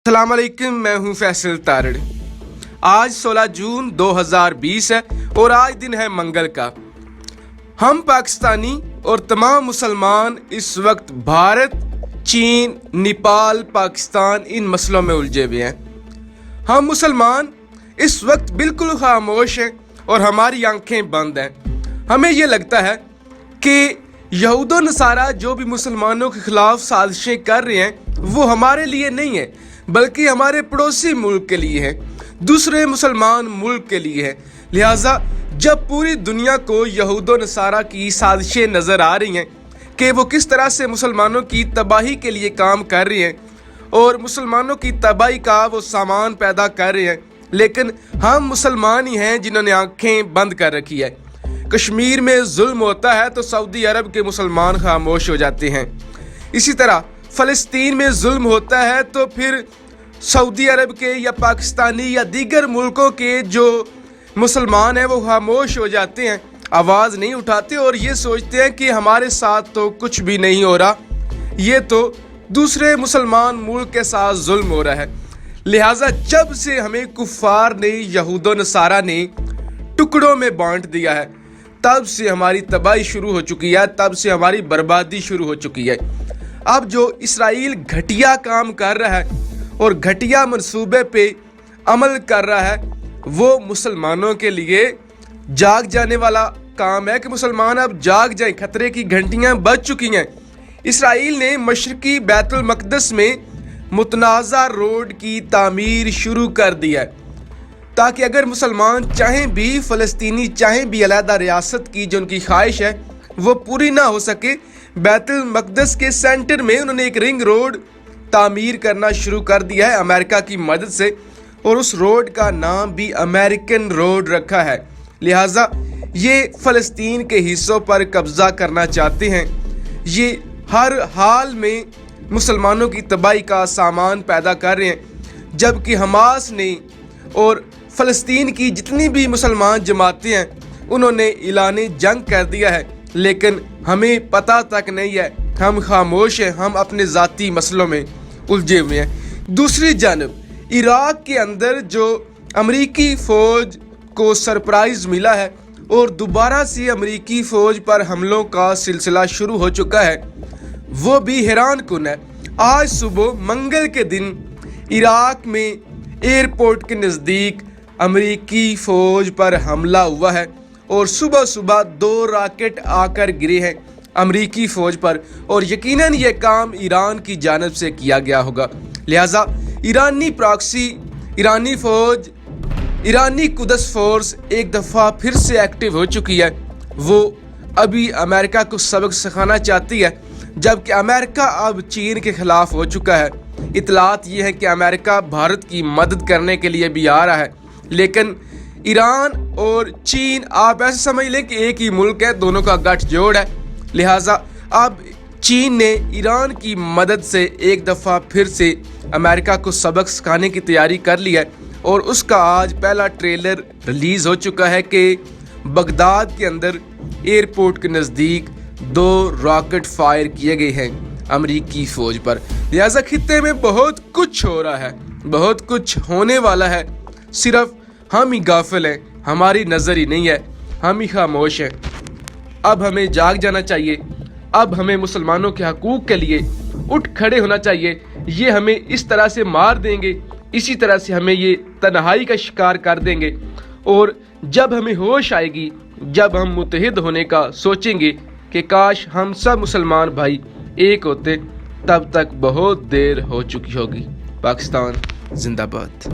अस्सलाम वालेकुम, मैं हूं फैसल तारड़। आज 16 जून 2020 है और आज दिन है मंगल का। हम पाकिस्तानी और तमाम मुसलमान इस वक्त भारत, चीन, नेपाल, पाकिस्तान इन मसलों में उलझे हुए हैं। हम मुसलमान इस वक्त बिल्कुल खामोश हैं और हमारी आंखें बंद हैं। हमें ये लगता है कि यहूद व नसारा जो भी मुसलमानों के खिलाफ साजिशें कर रहे हैं वो हमारे लिए नहीं है, बल्कि हमारे पड़ोसी मुल्क के लिए है, दूसरे मुसलमान मुल्क के लिए है। लिहाजा जब पूरी दुनिया को यहूद व नसारा की साजिशें नज़र आ रही हैं कि वो किस तरह से मुसलमानों की तबाही के लिए काम कर रही हैं और मुसलमानों की तबाही का वो सामान पैदा कर रहे हैं, लेकिन हम मुसलमान ही हैं जिन्होंने आंखें बंद कर रखी है। कश्मीर में जुल्म होता है तो सऊदी अरब के मुसलमान खामोश हो जाते हैं। इसी तरह फ़लस्तीन में जुल्म होता है तो फिर सऊदी अरब के या पाकिस्तानी या दीगर मुल्कों के जो मुसलमान हैं वो खामोश हो जाते हैं, आवाज़ नहीं उठाते और ये सोचते हैं कि हमारे साथ तो कुछ भी नहीं हो रहा, ये तो दूसरे मुसलमान मुल्क के साथ जुल्म हो रहा है। लिहाजा जब से हमें कुफ़ार ने, यहूद व नसारा ने टुकड़ों में बांट दिया है, तब से हमारी तबाही शुरू हो चुकी है, तब से हमारी बर्बादी शुरू हो चुकी है। अब जो इसराइल घटिया काम कर रहा है और घटिया मंसूबे पे अमल कर रहा है, वो मुसलमानों के लिए जाग जाने वाला काम है कि मुसलमान अब जाग जाएं। खतरे की घंटियां बज चुकी हैं। इसराइल ने मशरकी बैतुल मक़दस में मुतनाज़ा रोड की तामीर शुरू कर दी है ताकि अगर मुसलमान चाहें भी, फ़लस्तीनी चाहें भी अलहदा रियासत की जो उनकी ख्वाहिश है वो पूरी ना हो सके, बैतुल मक़दस के सेंटर में उन्होंने एक रिंग रोड तामीर करना शुरू कर दिया है अमेरिका की मदद से, और उस रोड का नाम भी अमेरिकन रोड रखा है। लिहाजा ये फ़लस्तीन के हिस्सों पर कब्ज़ा करना चाहते हैं। ये हर हाल में मुसलमानों की तबाही का सामान पैदा कर रहे हैं, जबकि हमास ने और फ़लस्तीन की जितनी भी मुसलमान जमातें हैं उन्होंने ऐलान जंग कर दिया है, लेकिन हमें पता तक नहीं है। हम खामोश हैं, हम अपने ज़ाती मसलों में उलझे हुए हैं। दूसरी जानब इराक़ के अंदर जो अमरीकी फ़ौज को सरप्राइज़ मिला है और दोबारा से अमरीकी फ़ौज पर हमलों का सिलसिला शुरू हो चुका है, वो भी हैरान कुन है। आज सुबह मंगल के दिन इराक़ में एयरपोर्ट के नज़दीक अमरीकी फ़ौज पर हमला हुआ है और सुबह सुबह 2 रॉकेट आकर गिरे हैं अमरीकी फ़ौज पर, और यकीनन ये काम ईरान की जानिब से किया गया होगा। लिहाजा ईरानी प्रॉक्सी, ईरानी फ़ौज, ईरानी कुदस फोर्स एक दफ़ा फिर से एक्टिव हो चुकी है। वो अभी अमेरिका को सबक सिखाना चाहती है, जबकि अमेरिका अब चीन के ख़िलाफ़ हो चुका है। इतलात ये है कि अमेरिका भारत की मदद करने के लिए भी आ रहा है, लेकिन ईरान और चीन आप ऐसे समझ लें कि एक ही मुल्क है, दोनों का गठजोड़ है। लिहाजा अब चीन ने ईरान की मदद से एक दफ़ा फिर से अमेरिका को सबक सिखाने की तैयारी कर ली है, और उसका आज पहला ट्रेलर रिलीज़ हो चुका है कि बगदाद के अंदर एयरपोर्ट के नज़दीक 2 रॉकेट फायर किए गए हैं अमरीकी फ़ौज पर। लिहाजा खित्ते में बहुत कुछ हो रहा है, बहुत कुछ होने वाला है, सिर्फ हम ही गाफिल हैं, हमारी नज़र ही नहीं है, हम ही खामोश हैं। अब हमें जाग जाना चाहिए, अब हमें मुसलमानों के हकूक़ के लिए उठ खड़े होना चाहिए। ये हमें इस तरह से मार देंगे, इसी तरह से हमें ये तन्हाई का शिकार कर देंगे, और जब हमें होश आएगी, जब हम मुत्तहिद होने का सोचेंगे कि काश हम सब मुसलमान भाई एक होते, तब तक बहुत देर हो चुकी होगी। पाकिस्तान जिंदाबाद।